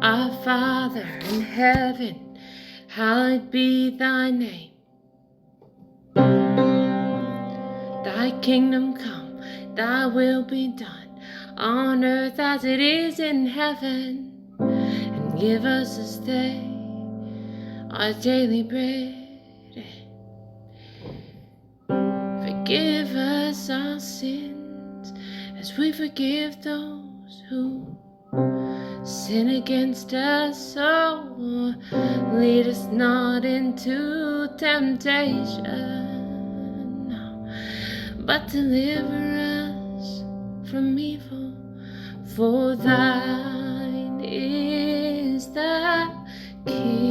Our Father in heaven, hallowed be thy name. Thy kingdom come, thy will be done, on earth as it is in heaven. And give us this day our daily bread. Forgive us our sins, as we forgive those who sin against us. Oh, lead us not into temptation, no, but deliver us from evil. For thine is the kingdom,